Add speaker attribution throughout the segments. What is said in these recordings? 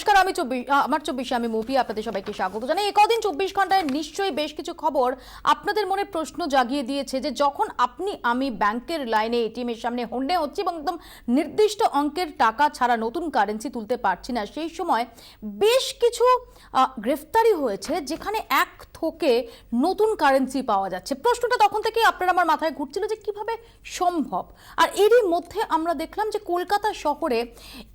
Speaker 1: নমস্কার, আমি আমার 24 আমি মুভি আপনাদের সবাইকে স্বাগত জানাই। এই কদিন 24 ঘন্টায় নিশ্চয়ই বেশ কিছু খবর আপনাদের মনে প্রশ্ন জাগিয়ে দিয়েছে যে যখন আমি ব্যাংকের লাইনে এটিএম এর সামনে হন্ডে হচ্ছি এবং একদম নির্দিষ্ট অঙ্কের টাকা ছাড়া নতুন কারেন্সি তুলতে পারছি না, সেই সময় বেশ কিছু গ্রেফতারি হয়েছে যেখানে এক থোকে নতুন কারেন্সি পাওয়া যাচ্ছে। প্রশ্নটা তখন থেকেই আপনার আমার মাথায় ঘুরছিল যে কিভাবে সম্ভব। আর এরই মধ্যে আমরা দেখলাম যে কলকাতা শহরে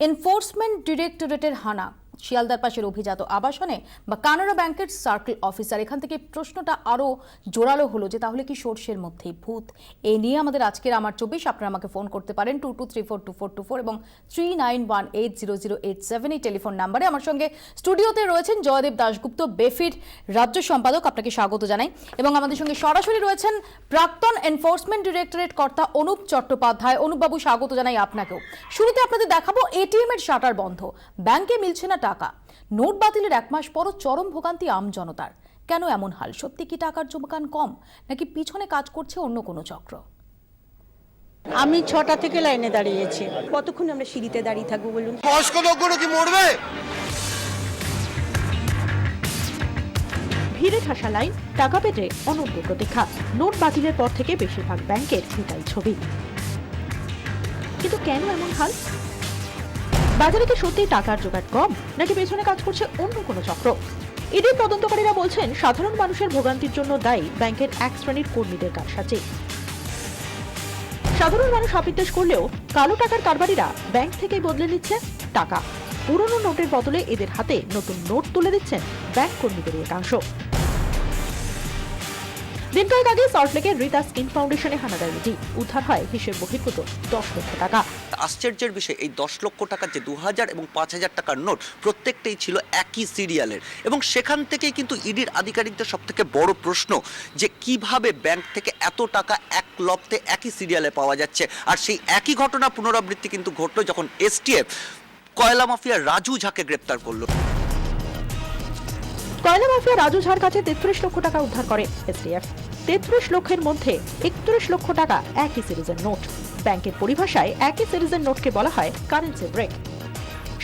Speaker 1: এনফোর্সমেন্ট ডিরেক্টরেটের হানা, শিয়ালদার পাশের অভিজাত আবাসনে বা কানাড়া ব্যাংকের সার্কেল অফিসার। এখান থেকে প্রশ্নটা আরো জোরালো হলো যে তাহলে কি সর্ষের মধ্যেই ভূত। এই নিয়ে আমাদের আজকের আমার 24 আপনারা আমাকে ফোন করতে পারেন 22342424 এবং 39180087 এই টেলিফোন নাম্বারে। আমার সঙ্গে স্টুডিওতে রয়েছেন জয়দেব দাশগুপ্ত, বেফির রাজ্য সম্পাদক, আপনাকে স্বাগত জানাই। এবং আমাদের সঙ্গে সরাসরি রয়েছেন প্রাক্তন এনফোর্সমেন্ট ডিরেক্টরেট কর্তা অনুপ চট্টোপাধ্যায়। অনুপবাবু, স্বাগত জানাই আপনাকেও। শুরুতে আপনাদের দেখাবো এটিএম এর শাটার বন্ধ, ব্যাংকে মিলছে না টাকা, নোট বাতিলের এক মাস পরও চরম ভোগান্তি আম জনতার। কেন এমন হাল? সত্যি কি টাকার জমকান কম, নাকি পিছনে কাজ করছে অন্য কোনো চক্র?
Speaker 2: আমি 6টা থেকে লাইনে দাঁড়িয়েছি। কতক্ষণ আমরা সিঁড়িতে দাঁড়িয়ে থাকবো বলুন?
Speaker 3: বয়স্ক লোকগুলো কি মরবে?
Speaker 4: ভিড়ে ঠাসা লাইন, টাকা পেতে অনন্ত প্রতীক্ষা। নোট বাতিলের পর থেকে বেশিরভাগ ব্যাংকের এটাই ছবি। কিন্তু কেন এমন হাল? বাজারে কি সত্যি টাকার জোগাড় কম, নাকি পেছনে কাজ করছে অন্য কোনো চক্র? ইডির তদন্তকারীরা বলছেন সাধারণ মানুষের ভোগান্তির জন্য দায়ী ব্যাংকের এক শ্রেণীর কর্মীদের কারসাজি। সাধারণ মানুষ আপিত্তেশ করলেও কালো টাকার কারবারিরা ব্যাংক থেকেই বদলে নিচ্ছে টাকা। পুরনো নোটের বদলে এদের হাতে নতুন নোট তুলে দিচ্ছেন ব্যাংক কর্মীদের একাংশ। দিন কয়েক আগে সল্টলেকের রিতা স্কিন ফাউন্ডেশনে হানাদার ইডি, উদ্ধার হয় হিসেব বহির্ভূত 10 লক্ষ টাকা।
Speaker 3: আশ্চর্যের বিষয়, এই 10 লক্ষ টাকার যে 2000 এবং 5000 টাকার নোট প্রত্যেকটাই ছিল একই সিরিয়ালের। এবং সেখান থেকেই কিন্তু ইডির আধিকারিকদের সব থেকে বড় প্রশ্ন যে কিভাবে ব্যাংক থেকে এত টাকা এক লপ্তে একই সিরিয়ালে পাওয়া যাচ্ছে। আর সেই একই ঘটনা পুনরাবৃত্তি কিন্তু ঘটলো যখন এসটিএফ কয়লা মাফিয়া রাজু ঝাকে গ্রেপ্তার করলো।
Speaker 4: কয়লা মাফিয়া রাজু ঝার কাছে 33 লক্ষ টাকা উদ্ধার করে এসটিএফ। 33 লক্ষের মধ্যে 31 লক্ষ টাকা একই সিরিজের নোট। ব্যাংকের পরিভাষায় একই সিরিজের নোটকে বলা হয় কারেন্সি ব্রেক।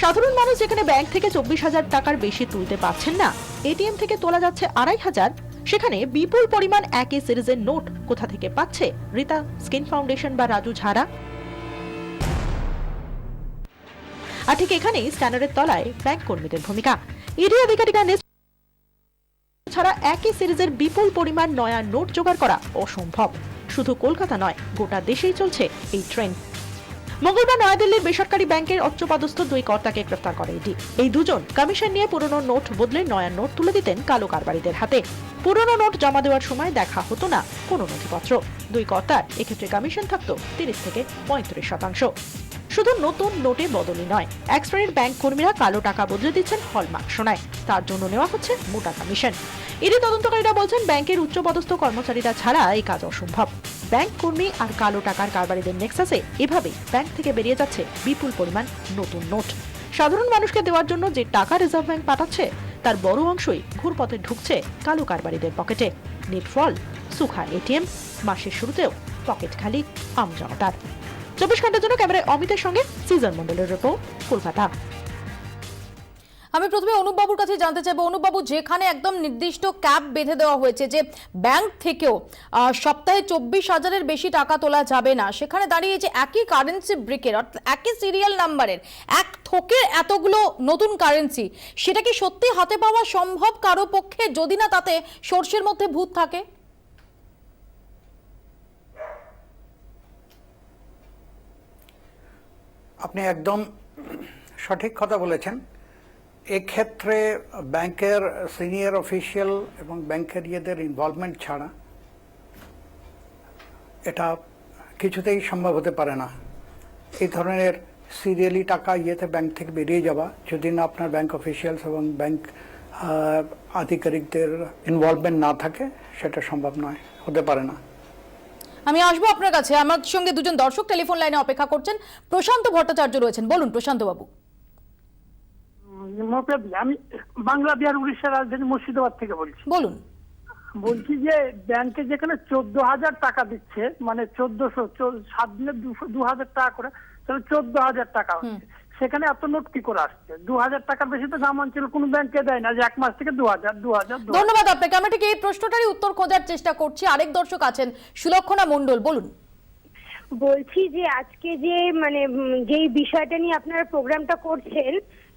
Speaker 4: সাধারণ মানুষ যেখানে ব্যাংক থেকে 24,000 টাকার বেশি তুলতে পারছেন না, এটিএম থেকে তোলা যাচ্ছে 2,500, সেখানে বিপুল পরিমাণ একই সিরিজের নোট কোথা থেকে পাচ্ছে রিতা স্কিন ফাউন্ডেশন বা রাজু ঝারা? আর ঠিক এখানেই স্ক্যানারের তলায় ব্যাংক কর্মীদের ভূমিকা। ইডি আধিকারিকরা ছাড়া একই সিরিজের বিপুল পরিমাণ নয়া নোট জোগাড় করা অসম্ভব। শুধু কলকাতা নয়, গোটা দেশেই চলছে এই ট্রেন্ড। মঙ্গলবার নয়াদিল্লির বেসরকারি ব্যাংকের উচ্চপদস্থ 2 কর্তাকে গ্রেফতার করে ইডি। এই দুজন কমিশন নিয়ে পুরনো নোট বদলে নয়া নোট তুলে দিতেন কালো কারবারিদের হাতে। পুরনো নোট জমা দেওয়ার সময় দেখা হতো না কোনো নথিপত্র। 2 কর্তার এক্ষেত্রে কমিশন থাকতো 30 থেকে 35%। শুধু নতুন নোটে বদলি নয়, এক শ্রেণীর ব্যাংক কর্মীরা কালো টাকা বদলে দিচ্ছেন হলমার্ক সোনায়। তার জন্য নেওয়া হচ্ছে মোটা কমিশন। ইডি তদন্তকারীরা বলছেন ব্যাংকের উচ্চপদস্থ কর্মচারীরা ছাড়া এই কাজ অসম্ভব। ব্যাংক কর্মী আর কালো টাকার কারবারিদের নেক্সাসে এভাবেই ব্যাংক থেকে বেরিয়ে যাচ্ছে বিপুল পরিমাণ নতুন নোট। সাধারণ মানুষকে দেওয়ার জন্য যে টাকা রিজার্ভ ব্যাংক পাঠাচ্ছে তার বড় অংশই ঘুরপথে ঢুকছে কালো কারবারিদের পকেটে। নিটফল, সুখা এটিএম, মাসের শুরুতেও পকেট খালি আম জনতার। 24 ঘন্টার জন্য ক্যামেরায় অমিতের সঙ্গে সিজন মন্ডলের রিপোর্ট, কলকাতা।
Speaker 1: আমি প্রথমে অনুপবাবুর কাছে জানতে চাইবো, অনুপবাবু, যেখানে একদম নির্দিষ্ট ক্যাপ বেঁধে দেওয়া হয়েছে যে ব্যাংক থেকেও সপ্তাহে 24,000-এর বেশি টাকা তোলা যাবে না, সেখানে দাঁড়িয়ে যে একই কারেন্সি ব্রেকের অর্থাৎ একই সিরিয়াল নাম্বারের এক থোকের এতগুলো নতুন কারেন্সি, সেটা কি সত্যি হাতে পাওয়া সম্ভব কারো পক্ষে, যদি না তাতে সর্ষের মধ্যে ভূত থাকে?
Speaker 5: আপনি একদম সঠিক কথা বলেছেন। এক্ষেত্রে ব্যাংকের সিনিয়র অফিসিয়াল এবং ব্যাংকের ইয়েদের ইনভলভমেন্ট ছাড়া এটা কিছুতেই সম্ভব হতে পারে না। এই ধরনের সিরিয়ালি টাকা ইয়েতে ব্যাংক থেকে বেরিয়ে যাওয়া, যদি না আপনার ব্যাংক অফিসিয়ালস এবং ব্যাংক আধিকারিকদের ইনভলভমেন্ট না থাকে, সেটা সম্ভব নয়, হতে পারে না।
Speaker 1: আমি আসবো আপনার কাছে। আমার সঙ্গে দুজন দর্শক টেলিফোন লাইনে অপেক্ষা করছেন। প্রশান্ত ভট্টাচার্য রয়েছেন, বলুন প্রশান্ত বাবু।
Speaker 6: আমি বাংলা বিহার উড়িষ্যার রাজধানী মুর্শিদাবাদ থেকে বলছি।
Speaker 1: বলুন।
Speaker 6: বলছি যে ব্যাংকে যেখানে 14,000 টাকা দিচ্ছে, মানে 1400 7 দিনে 2,000 টাকা করে, তাহলে 14,000 টাকা হচ্ছে। সেখানে এত নোট কি করে আসছে? 2000 টাকার বেশি তো গ্রামাঞ্চল কোনো ব্যাংকে দেয় না যে এক মাস থেকে 2000।
Speaker 1: ধন্যবাদ আপনাকে। আমরা ঠিক এই প্রশ্নটারই উত্তর খোঁজার চেষ্টা করছি। আরেক দর্শক আছেন, সুলক্ষণা মণ্ডল, বলুন।
Speaker 7: বলছি যে আজকে যে মানে যেই বিষয়টা নিয়ে আপনারা প্রোগ্রামটা করছেন,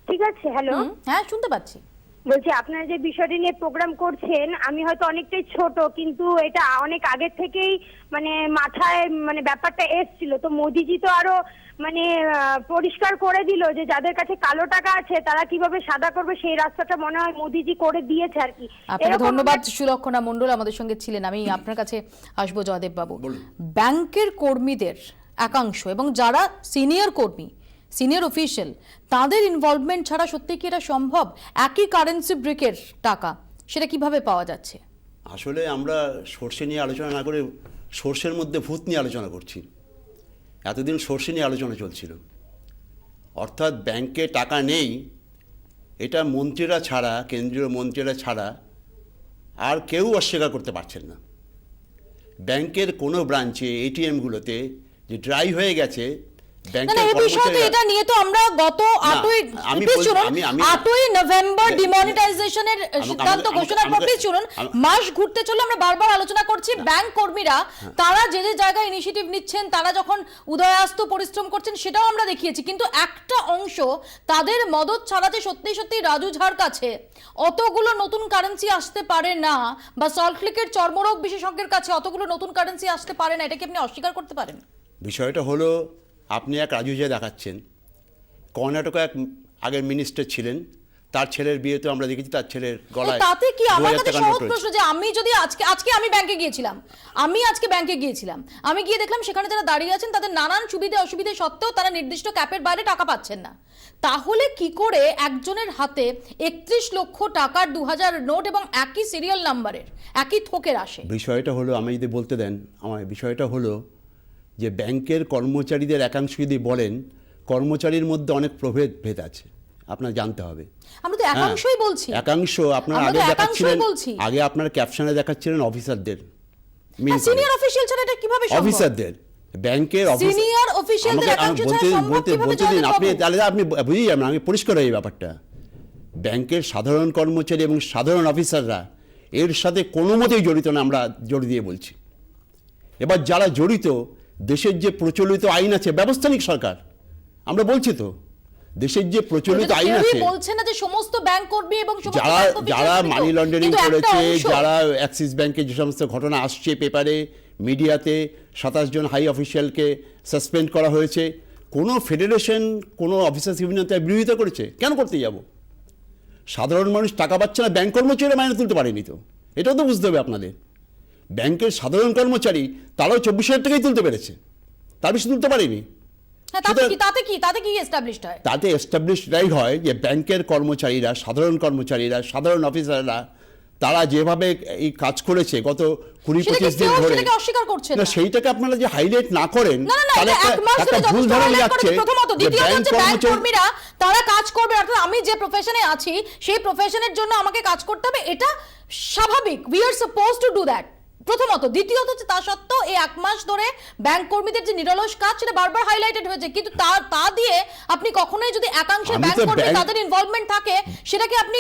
Speaker 7: ঠিক আছে? হ্যালো,
Speaker 1: হ্যাঁ, শুনতে পাচ্ছি।
Speaker 7: বলছি আপনারা যে বিষয়টা নিয়ে প্রোগ্রাম করছেন, আমি হয়তো অনেকটাই ছোট, কিন্তু এটা অনেক আগের থেকেই মানে মাথায় মানে ব্যাপারটা এসছিল। তো মোদিজি তো আরো মানে পরিষ্কার করে দিল যে যাদের কাছে কালো টাকা আছে তারা কিভাবে সাদা করবে, সেই রাস্তাটা মনে হয় মোদিজি করে দিয়েছে আর কি।
Speaker 1: আপনাকে
Speaker 7: এরকম
Speaker 1: ধন্যবাদ। সুলক্ষণা মণ্ডল আমাদের সঙ্গে ছিলেন। আমি আপনার কাছে আসবো জয়দেব বাবু। ব্যাংকের কর্মীদের একাংশ এবং যারা সিনিয়র কর্মী, সিনিয়র অফিসিয়াল, তাদের ইনভলভমেন্ট ছাড়া সত্যি কি এটা সম্ভব? একই কারেন্সি ব্রিকের টাকা, সেটা কিভাবে পাওয়া যাচ্ছে?
Speaker 8: আসলে আমরা সর্ষে নিয়ে আলোচনা না করে সর্ষের মধ্যে ভূত নিয়ে আলোচনা করছি। এতদিন সর্ষে নিয়ে আলোচনা চলছিল, অর্থাৎ ব্যাংকে টাকা নেই, এটা মন্ত্রীরা ছাড়া, কেন্দ্রীয় মন্ত্রীরা ছাড়া আর কেউ অস্বীকার করতে পারছেন না। ব্যাংকের কোনো ব্রাঞ্চে, এটিএমগুলোতে যে ড্রাই হয়ে গেছে,
Speaker 1: এটা নিয়ে তো আমরা গত 8ই নভেম্বর ডিমনিটাইজেশনের সিদ্ধান্ত ঘোষণার পর চলুন মাস ঘুরতে চলে আমরা বারবার আলোচনা করছি। ব্যাংক কর্মীরা তারা যে যে জায়গায় ইনিশিয়েটিভ নিচ্ছেন, তারা যখন উদয়াস্ত পরিশ্রম করছেন, সেটাও আমরা দেখিয়েছি। কিন্তু একটা অংশ তাদের মদত ছাড়া যে সত্যি সত্যি রাজু ঝাড় কাছে অতগুলো নতুন কারেন্সি আসতে পারে না, বা সল্টলেকের চর্মরোগ বিশেষজ্ঞের কাছে অতগুলো নতুন কারেন্সি আসতে পারে না, এটা কি আপনি অস্বীকার করতে পারেন?
Speaker 8: বিষয়টা হলো, আপনি এক রাজু ঝা দেখাচ্ছেন। কর্ণাটকা এক আগের মিনিস্টার ছিলেন, তার ছেলের বিয়ে তো আমরা দেখেছি, তার ছেলের গলায়
Speaker 1: তাতে কি? আমার কাছে
Speaker 8: 2000 টাকা
Speaker 1: সহজ
Speaker 8: নোট
Speaker 1: প্রশ্ন যে আমি যদি আজকে আমি ব্যাংকে গিয়েছিলাম, আমি গিয়ে দেখলাম সেখানে যারা দাঁড়িয়ে আছেন তাদের নানান সুবিধা অসুবিধা সত্ত্বেও তারা নির্দিষ্ট ক্যাপের বাইরে টাকা পাচ্ছেন না। তাহলে কি করে একজনের হাতে 31 লক্ষ টাকার 2000 নোট এবং একই সিরিয়াল নাম্বারের একই থোকের আসে?
Speaker 8: বিষয়টা হলো, আমি যদি বলতে দেন, আমার বিষয়টা হলো যে ব্যাংকের কর্মচারীদের একাংশ যদি বলেন, কর্মচারীর মধ্যে অনেক প্রভেদ আছে, আপনার জানতে হবে।
Speaker 1: আমরা তো একাংশই বলছি।
Speaker 8: একাংশ আপনার আগে দেখাচ্ছিলেন, আগে আপনার ক্যাপশনে দেখাচ্ছিলেন অফিসারদের,
Speaker 1: সিনিয়র অফিশিয়াল ছাড়া এটা কিভাবে সম্ভব?
Speaker 8: অফিসারদের, ব্যাংকের
Speaker 1: সিনিয়র অফিশিয়ালদের একাংশ ছাড়া সম্ভব কিভাবে?
Speaker 8: আপনি বুঝিয়ে যাবেন, আমি পরিষ্কার এই ব্যাপারটা। ব্যাংকের সাধারণ কর্মচারী এবং সাধারণ অফিসাররা এর সাথে কোনো মতেই জড়িত না, আমরা জোর দিয়ে বলছি। এবার যারা জড়িত, দেশের যে প্রচলিত আইন আছে, ব্যবস্থা নিক সরকার, আমরা বলছি তো, দেশের যে প্রচলিত আইন আছে,
Speaker 1: বলছে না যে সমস্ত ব্যাংক কর্মী এবং
Speaker 8: যারা মানি লন্ডারিং করেছে, যারা অ্যাক্সিস ব্যাংকে যে সমস্ত ঘটনা আসছে পেপারে, মিডিয়াতে, 27 জন হাই অফিসিয়ালকে সাসপেন্ড করা হয়েছে, কোনো ফেডারেশন, কোনো অফিসার্স ইউনিয়ন তার বিরোধিতা করেছে? কেন করতে যাব? সাধারণ মানুষ টাকা পাচ্ছে না, ব্যাংক কর্মচারীরা মাইনে তুলতে পারেনি তো, এটাও তো বুঝতে হবে আপনাদের। ব্যাংকের সাধারণ কর্মচারী তারাও 24,000 টাকাই তুলতে পেরেছে, তার বেশি তুলতে পারেনি। তাতে এস্টাবলিশডাই হয় যে ব্যাংকের কর্মচারীরা, সাধারণ কর্মচারীরা, সাধারণ অফিসাররা, তারা যেভাবে এই কাজ করেছে গত 20-25 দিন ধরে, না সেইটাকে আপনারা যে হাইলাইট না করেন, তাহলে একটা ভুল ধারণা যাচ্ছে যে ব্যাংক কর্মচারীরা
Speaker 1: তারা কাজ করবে, অর্থাৎ আমি যে প্রফেশনে আছি সেই প্রফেশনের জন্য আমাকে কাজ করতে হবে, এটা স্বাভাবিক, we are supposed to do that. প্রথমত। দ্বিতীয়ত হচ্ছে তা সত্ত্বেও এই 1 মাস ধরে ব্যাংক কর্মীদের যে নিরলস কাজ, সেটা বারবার হাইলাইটেড হয়েছে, কিন্তু তা দিয়ে আপনি কখনোই যদি একাংশের ব্যাংক কর্মী তাদের ইনভলভমেন্ট থাকে, সেটাকে আপনি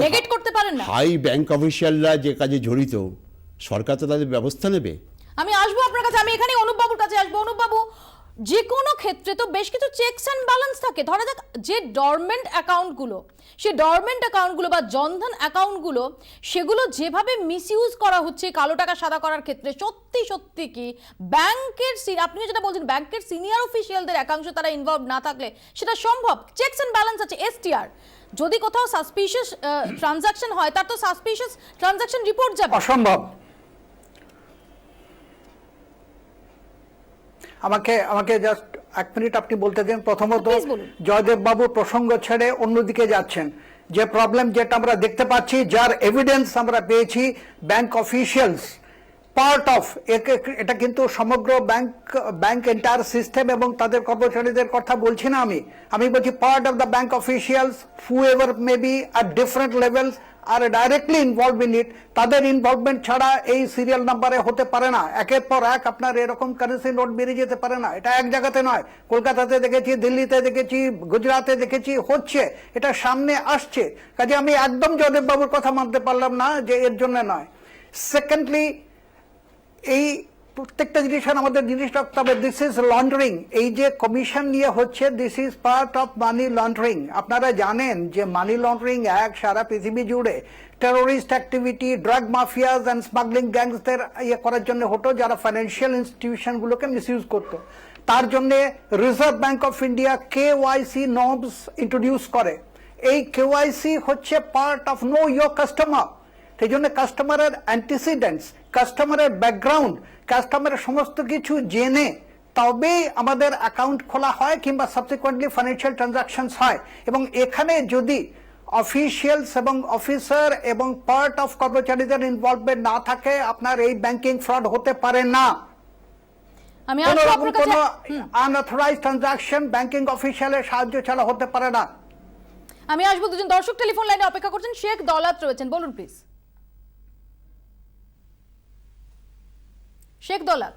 Speaker 1: নেগেট করতে পারেন না।
Speaker 8: হাই ব্যাংক অফিশিয়ালরা যে কাজে জড়িত, সরকার তো তাদের ব্যবস্থা নেবে।
Speaker 1: আমি আসবো আপনার কাছে, আমি এখানে অনুপবাবুর কাছে আসবো। অনুপবাবু, যে কোনো ক্ষেত্রে তো বেশ কিছু চেকস অ্যান্ড ব্যালেন্স থাকে। ধরা যাক যে ডরমেন্ট অ্যাকাউন্টগুলো, সেই ডরমেন্ট অ্যাকাউন্টগুলো বা জনধন অ্যাকাউন্টগুলো, সেগুলো যেভাবে মিসইউজ করা হচ্ছে কালো টাকা সাদা করার ক্ষেত্রে, সত্যি কি ব্যাংকের, আপনি যেটা বলছেন ব্যাংকের সিনিয়র অফিসিয়ালদের একাংশ তারা ইনভলভ না থাকলে সেটা সম্ভব? চেকস অ্যান্ড ব্যালেন্স আছে, এসটিআর, যদি কোথাও সাসপিশিয়াস ট্রানজাকশন হয় তার তো সাসপিশিয়াস ট্রানজাকশন রিপোর্ট যাবে।
Speaker 5: অসম্ভব। আমাকে জাস্ট 1 মিনিট আপনি বলতে দিন। প্রথমত, জয়দেব বাবু প্রসঙ্গ ছেড়ে অন্যদিকে যাচ্ছেন। যে প্রবলেম যেটা আমরা দেখতে পাচ্ছি, যার এভিডেন্স আমরা পেয়েছি, ব্যাংক অফিশিয়ালস পার্ট অফ, এটা কিন্তু সমগ্র ব্যাংক এন্টায়ার সিস্টেম এবং তাদের কর্মচারীদের কথা বলছি না আমি বলছি part of the bank officials however may be at different levels are directly involve in it, তাদের ইনভলভমেন্ট ছাড়া এই সিরিয়াল নাম্বারে হতে পারে না। একের পর এক আপনার এরকম কারেন্সি নোট বেরিয়ে যেতে পারে না। এটা এক জায়গাতে নয়, কলকাতাতে দেখেছি, দিল্লিতে দেখেছি, গুজরাটে দেখেছি, হচ্ছে, এটা সামনে আসছে। কাজে আমি একদম জয়দেব বাবুর কথা মানতে পারলাম না যে এর জন্য নয়। সেকেন্ডলি, এই প্রত্যেকটা জিনিসের আমাদের জিনিস রাখতে হবে, দিস ইজ লন্ডারিং। এই যে কমিশন নিয়ে হচ্ছে, this is part of money laundering. আপনারা জানেন যে মানি লন্ডারিং এক সারা পৃথিবী জুড়ে terrorist activity, drug mafias and smuggling গ্যাংসদের ইয়ে করার জন্য হতো, যারা ফাইন্যান্সিয়াল ইনস্টিটিউশনগুলোকে মিসইউজ করতো। তার জন্য reserve bank of India KYC norms introduce করে। এই KYC হচ্ছে part of know your customer. সেই জন্য কাস্টমারের অ্যান্টিসিডেন্টস, কাস্টমারের ব্যাকগ্রাউন্ড, কাস্টমারের সমস্ত কিছু জেনে তবেই আমাদের অ্যাকাউন্ট খোলা হয় কিংবা সাবসিকুয়েন্টলি ফাইন্যান্সিয়াল ট্রানজাকশনস হয়। এবং এখানে যদি অফিসিয়ালস এবং অফিসার এবং পার্ট অফ কর্মচারীদের ইনভলভমেন্ট না থাকে, আপনার এই ব্যাংকিং ফ্রড হতে পারে না।
Speaker 1: আমি
Speaker 5: কোনো
Speaker 1: আসবো
Speaker 5: রকম
Speaker 1: আপনার
Speaker 5: কোনো
Speaker 1: কাছে।
Speaker 5: আনঅথরাইজড ট্রানজাকশন ব্যাংকিং অফিসিয়ালের সাহায্য ছাড়া হতে পারে না।
Speaker 1: আমি আসবো, দুজন দর্শক টেলিফোন লাইনে অপেক্ষা করছেন। শেখ দৌলত রয়েছেন, বলুন প্লিজ। শেখ দৌলত,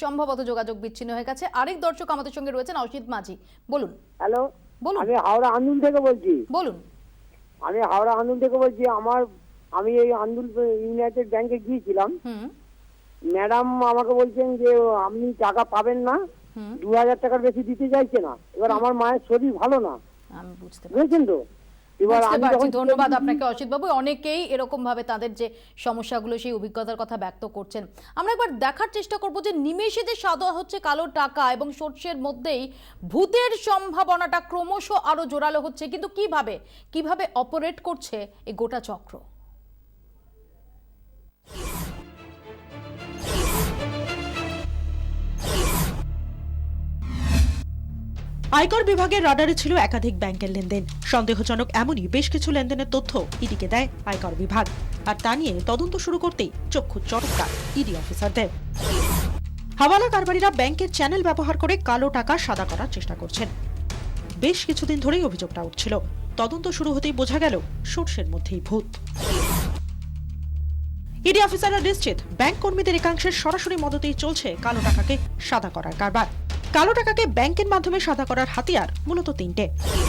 Speaker 1: সম্ভবত যোগাযোগ বিচ্ছিন্ন হয়ে গেছে। আরেক দর্শক আমাদের সঙ্গে রয়েছেন, অসিত মাঝি, বলুন।
Speaker 6: হ্যালো,
Speaker 1: বলুন।
Speaker 6: আমি হাওড়া আন্দুল থেকে বলছি।
Speaker 1: বলুন।
Speaker 6: আমি এই আন্দুল ইউনাইটেড ব্যাংকে গিয়েছিলাম।
Speaker 1: হুম
Speaker 6: ম্যাডাম আমাকে বলছেন যে আপনি টাকা পাবেন না, 2000 টাকার বেশি দিতে চাইছে না। এবার আমার মায়ের শরীর ভালো না,
Speaker 1: আমি বুঝতে
Speaker 6: বুঝেছেন তো। এবার
Speaker 1: বুঝতে
Speaker 6: আমি
Speaker 1: পারছি।
Speaker 6: যখন
Speaker 1: ধন্যবাদ আপনাকে অসিত বাবু। অনেকেই এরকম ভাবে তাদের যে সমস্যাগুলো, সেই অভিজ্ঞতার কথা ব্যক্ত করছেন। আমরা একবার দেখার চেষ্টা করব যে নিমেষে যে সাদা হচ্ছে কালো টাকা এবং সর্ষের মধ্যেই ভূতের সম্ভাবনাটা ক্রমশ আরো জোরালো হচ্ছে, কিন্তু কিভাবে অপারেট করছে এই গোটা চক্র।
Speaker 4: আয়কর বিভাগের রাডারে ছিল একাধিক ব্যাংকের লেনদেন। সন্দেহজনক এমনই বেশ কিছু লেনদেনের তথ্য ইডিকে দেয় আয়কর বিভাগ, আর তা নিয়ে তদন্ত শুরু করতেই চক্ষু চটকায় ইডি অফিসারদের। হাওয়ালা কারবারিরা ব্যাংকের চ্যানেল ব্যবহার করে কালো টাকা সাদা করার চেষ্টা করছেন। বেশ কিছুদিন ধরেই অভিযোগটা উঠছিল। তদন্ত শুরু হতেই বোঝা গেল সর্ষের মধ্যেই ভূত। ইডি অফিসাররা নিশ্চিত ব্যাংক কর্মীদের একাংশের সরাসরি মদতেই চলছে কালো টাকাকে সাদা করার কারবার। কালো টাকাকে ব্যাংকের মাধ্যমে সাদা করার হাতিয়ার মূলত তিনটে: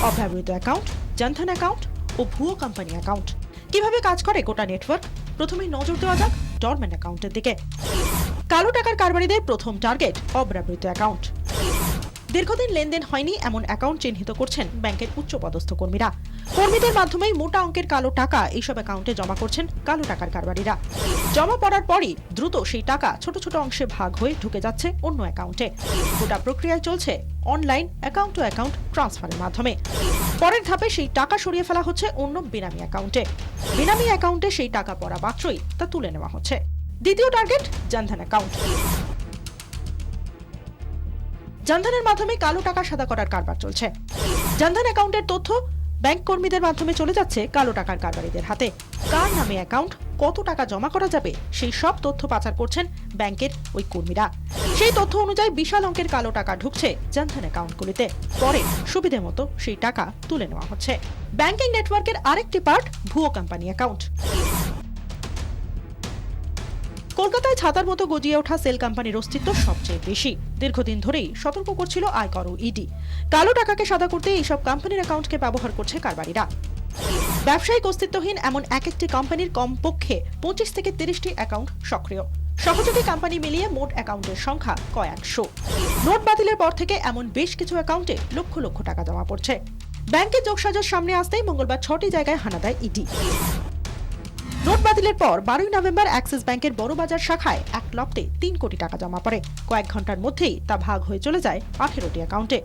Speaker 4: অব্যবহৃত অ্যাকাউন্ট, জনধন অ্যাকাউন্ট ও ভুয়ো কোম্পানি অ্যাকাউন্ট। কিভাবে কাজ করে গোটা নেটওয়ার্ক? প্রথমেই নজর দেওয়া যাক ডরম্যান্ট অ্যাকাউন্টের দিকে। কালো টাকার কারবারিদের প্রথম টার্গেট অব্যবহৃত অ্যাকাউন্ট। দীর্ঘদিন লেনদেন হয়নি এমন অ্যাকাউন্ট চিহ্নিত করছেন ব্যাংকের উচ্চপদস্থ কর্মীরা। কর্মীদের মাধ্যমেই মোটা অঙ্কের কালো টাকা এইসব অ্যাকাউন্টে জমা করছেন কালো টাকার কারবারিরা। জমা পড়ার পরই দ্রুত সেই টাকা ছোট ছোট অংশে ভাগ হয়ে ঢুকে যাচ্ছে অন্য অ্যাকাউন্টে। গোটা প্রক্রিয়ায় চলছে অনলাইন অ্যাকাউন্ট টু অ্যাকাউন্ট ট্রান্সফারের মাধ্যমে। পরের ধাপে সেই টাকা সরিয়ে ফেলা হচ্ছে অন্য বেনামি অ্যাকাউন্টে। বেনামি অ্যাকাউন্টে সেই টাকা পড়া মাত্রই তা তুলে নেওয়া হচ্ছে। দ্বিতীয় টার্গেট জনধন অ্যাকাউন্ট। জনধনের মাধ্যমে কালো টাকা সাদা করার কারবার চলছে। জনধন অ্যাকাউন্টের তথ্য ব্যাংক কর্মীদের মাধ্যমে চলে যাচ্ছে কালো টাকার কারবারিদের হাতে। কার নামে অ্যাকাউন্ট, কত টাকা জমা করা যাবে, সেই সব তথ্য পাচার করছেন ব্যাংকের ওই কর্মীরা। সেই তথ্য অনুযায়ী বিশাল অঙ্কের কালো টাকা ঢুকছে জনধন অ্যাকাউন্টগুলিতে। পরে সুবিধে মতো সেই টাকা তুলে নেওয়া হচ্ছে। ব্যাংকিং নেটওয়ার্কের আরেকটি পার্ট ভুয়ো কোম্পানি অ্যাকাউন্ট। কলকাতায় ছাতার মতো গজিয়ে ওঠা সেল কোম্পানির অস্তিত্ব সবচেয়ে বেশি। দীর্ঘদিন ধরেই সতর্ক করছিল আয়কর ও ইডি। কালো টাকাকে সাদা করতে এইসব কোম্পানির অ্যাকাউন্টকে ব্যবহার করছে কারবারিরা। ব্যবসায়িক অস্তিত্বহীন এমন এক একটি কোম্পানির কমপক্ষে 25 থেকে 30টি অ্যাকাউন্ট সক্রিয়। সহযোগী কোম্পানি মিলিয়ে মোট অ্যাকাউন্টের সংখ্যা কয়েকশো। নোট বাতিলের পর থেকে এমন বেশ কিছু অ্যাকাউন্টে লক্ষ লক্ষ টাকা জমা পড়ছে। ব্যাংকের যোগসাজশ সামনে আসতেই মঙ্গলবার 6টি জায়গায় হানা দেয় ইডি। নোট বাতিলের পর 12ই নভেম্বর অ্যাক্সিস ব্যাংকের বড়বাজার শাখায় এক লপ্তে 3 কোটি টাকা জমা পড়ে। কয়েক ঘন্টার মধ্যেই তা ভাগ হয়ে চলে যায় 18টি অ্যাকাউন্টে।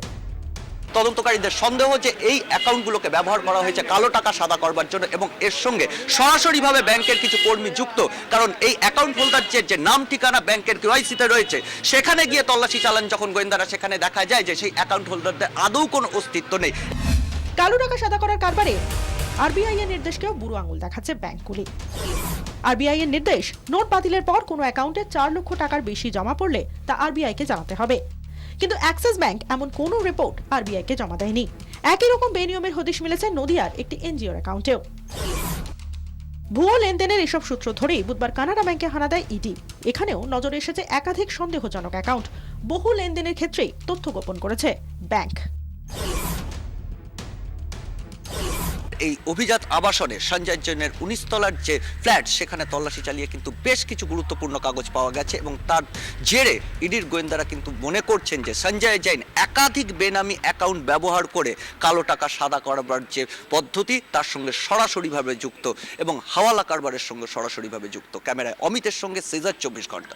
Speaker 3: তদন্তকারীদের সন্দেহ যে এই অ্যাকাউন্টগুলোকে ব্যবহার করা হয়েছে কালো টাকা সাদা করবার জন্য, এবং এর সঙ্গে সরাসরিভাবে ব্যাংকের কিছু কর্মী যুক্ত। কারণ এই অ্যাকাউন্ট হোল্ডার যে নাম ঠিকানা ব্যাংকের কেওয়াইসিতে রয়েছে, সেখানে গিয়ে তল্লাশি চালান যখন গোয়েন্দারা, সেখানে দেখা যায় যে সেই অ্যাকাউন্ট হোল্ডারদের আদৌ কোনো অস্তিত্ব নেই।
Speaker 4: কালো টাকা সাদা করার কারবারে আরবিআই এর নির্দেশকেও বুড়ো আঙুল দেখাচ্ছে ব্যাংকগুলি। আরবিআই এর নির্দেশ, নোট বাতিলের পর কোনো অ্যাকাউন্টে 4 লক্ষ টাকার বেশি জমা পড়লে তা আরবিআই কে জানাতে হবে। কিন্তু অ্যাক্সিস ব্যাংক এমন কোনো রিপোর্ট আরবিআই কে জমা দেয়নি। একই রকম বেনিয়মের হদিশ মিলেছে নদিয়ার একটি এনজিওর অ্যাকাউন্টেও। ভুয়ো লেনদেনের এসব সূত্র ধরেই বুধবার কানাড়া ব্যাংকে হানা দেয় ইডি। এখানেও নজরে এসেছে একাধিক সন্দেহজনক অ্যাকাউন্ট। বহু লেনদেনের ক্ষেত্রেই তথ্য গোপন করেছে ব্যাংক।
Speaker 3: এই অভিজাত আবাসনে সঞ্জয় জৈনের 19 তলার যে ফ্ল্যাট, সেখানে তল্লাশি চালিয়ে কিন্তু বেশ কিছু গুরুত্বপূর্ণ কাগজ পাওয়া গেছে এবং তার জেরে ইডির গোয়েন্দারা কিন্তু মনে করছেন যে সঞ্জয় জৈন একাধিক বেনামি অ্যাকাউন্ট ব্যবহার করে কালো টাকা সাদা করবার যে পদ্ধতি, তার সঙ্গে সরাসরিভাবে যুক্ত এবং হাওয়ালা কারবারের সঙ্গে সরাসরিভাবে যুক্ত। ক্যামেরায় অমিতের সঙ্গে সিজার, 24 ঘন্টা।